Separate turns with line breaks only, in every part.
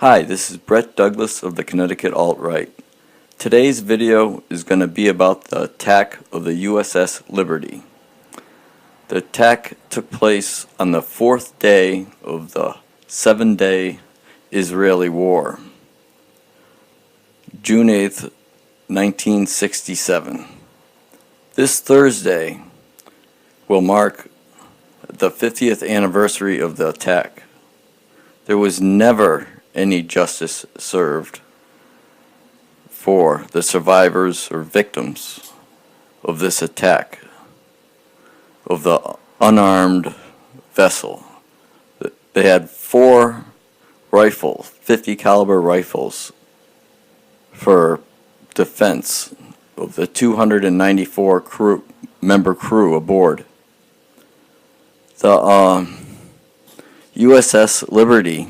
Hi, this is Brett Douglas of the Connecticut Alt-Right. Today's video is going to be about the attack of the USS Liberty. The attack took place on the 4th day of the 7-day Israeli war, June 8th, 1967. This Thursday will mark the 50th anniversary of the attack. There was never any justice served for the survivors or victims of this attack, of the unarmed vessel. They had 4 rifles, 50 caliber rifles, for defense of the 294 member crew aboard. The USS Liberty,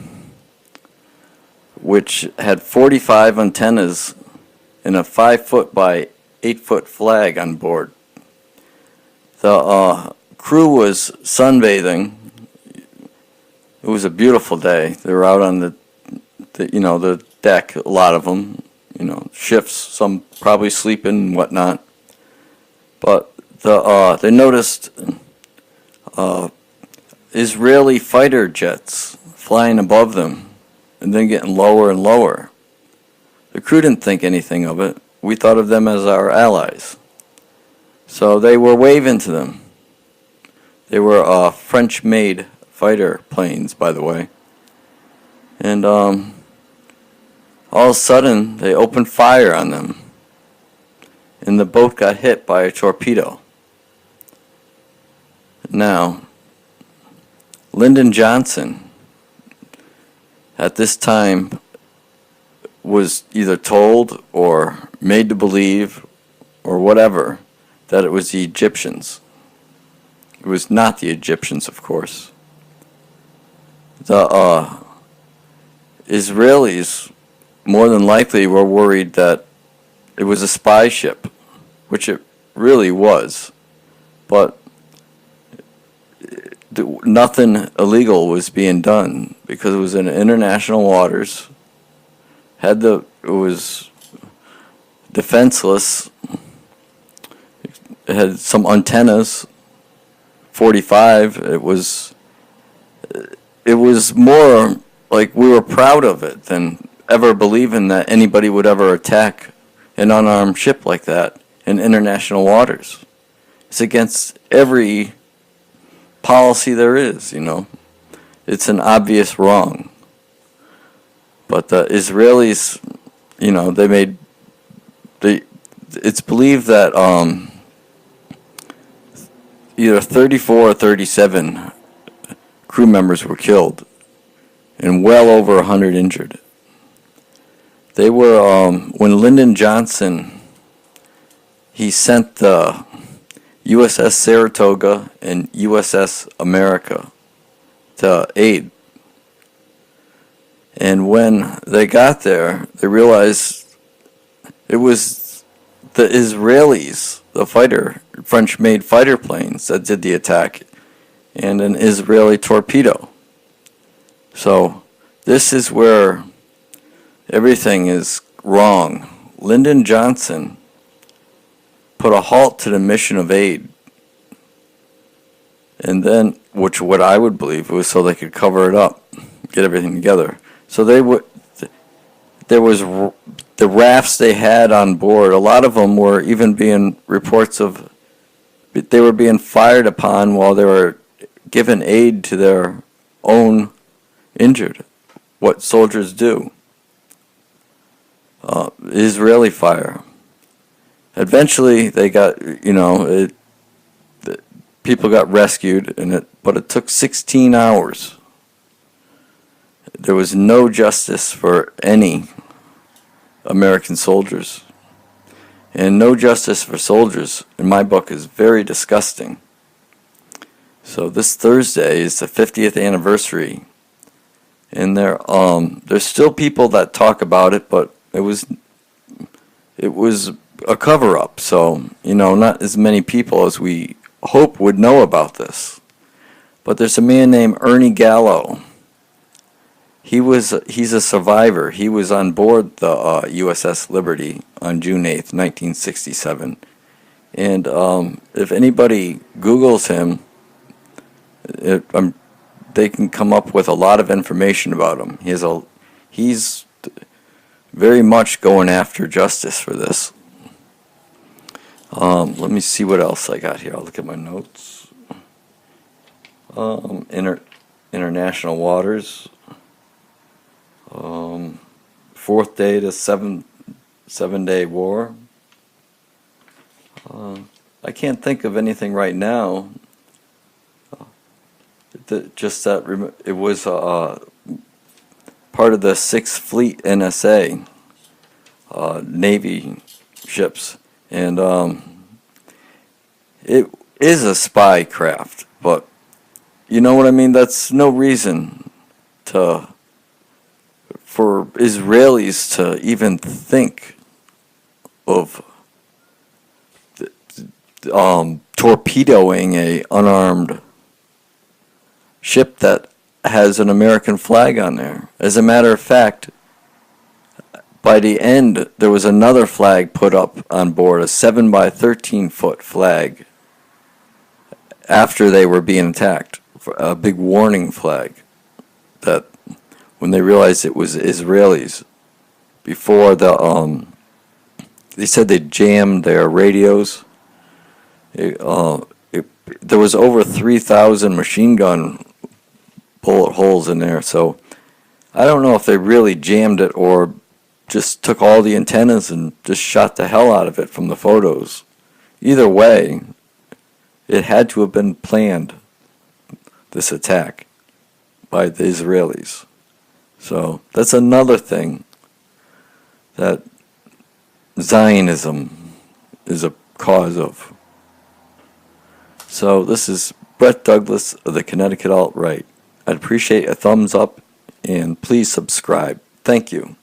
which had 45 antennas and a 5-foot by 8-foot flag on board. The crew was sunbathing. It was a beautiful day. They were out on the deck, a lot of them, shifts, some probably sleeping and whatnot. But they noticed Israeli fighter jets flying above them and then getting lower and lower. The crew didn't think anything of it. We thought of them as our allies. So they were waving to them. They were French-made fighter planes, by the way. And all of a sudden, they opened fire on them. And the boat got hit by a torpedo. Now, Lyndon Johnson, at this time, was either told or made to believe or whatever that it was the Egyptians. It was not the Egyptians, of course. The Israelis more than likely were worried that it was a spy ship, which it really was, but nothing illegal was being done because it was in international waters. It was defenseless. It had some antennas, 45. It was more like we were proud of it than ever believing that anybody would ever attack an unarmed ship like that in international waters. It's against every policy there is, It's an obvious wrong. But the Israelis, it's believed that either 34 or 37 crew members were killed and well over 100 injured. They were, when Lyndon Johnson, he sent the USS Saratoga and USS America to aid. And when they got there, they realized it was the Israelis, the French-made fighter planes that did the attack, and an Israeli torpedo. So this is where everything is wrong. Lyndon Johnson put a halt to the mission of aid, and then, what I would believe was so they could cover it up, get everything together. So there was the rafts they had on board. A lot of them were even being reports of they were being fired upon while they were giving aid to their own injured. What soldiers do. Israeli fire. Eventually, they got people got rescued, but it took 16 hours. There was no justice for any American soldiers. And no justice for soldiers, in my book, is very disgusting. So this Thursday is the 50th anniversary. And there's still people that talk about it, but it was a cover-up. So, not as many people as we hope would know about this. But there's a man named Ernie Gallo. He's a survivor. He was on board the USS Liberty on June 8th, 1967. And if anybody Googles him, they can come up with a lot of information about him. He's very much going after justice for this. Let me see what else I got here. I'll look at my notes. International waters. Fourth day to seven-day war. I can't think of anything right now. It was part of the 6th Fleet NSA Navy ships, and it is a spy craft, but you know what I mean? That's no reason for Israelis to even think of torpedoing a unarmed ship that has an American flag on there. As a matter of fact, by the end, there was another flag put up on board, a 7 by 13 foot flag, after they were being attacked, a big warning flag, that when they realized it was Israelis, before they said they jammed their radios. There was over 3,000 machine gun bullet holes in there, so I don't know if they really jammed it or just took all the antennas and just shot the hell out of it from the photos. Either way, it had to have been planned, this attack, by the Israelis. So that's another thing that Zionism is a cause of. So this is Brett Douglas of the Connecticut Alt-Right. I'd appreciate a thumbs up and please subscribe. Thank you.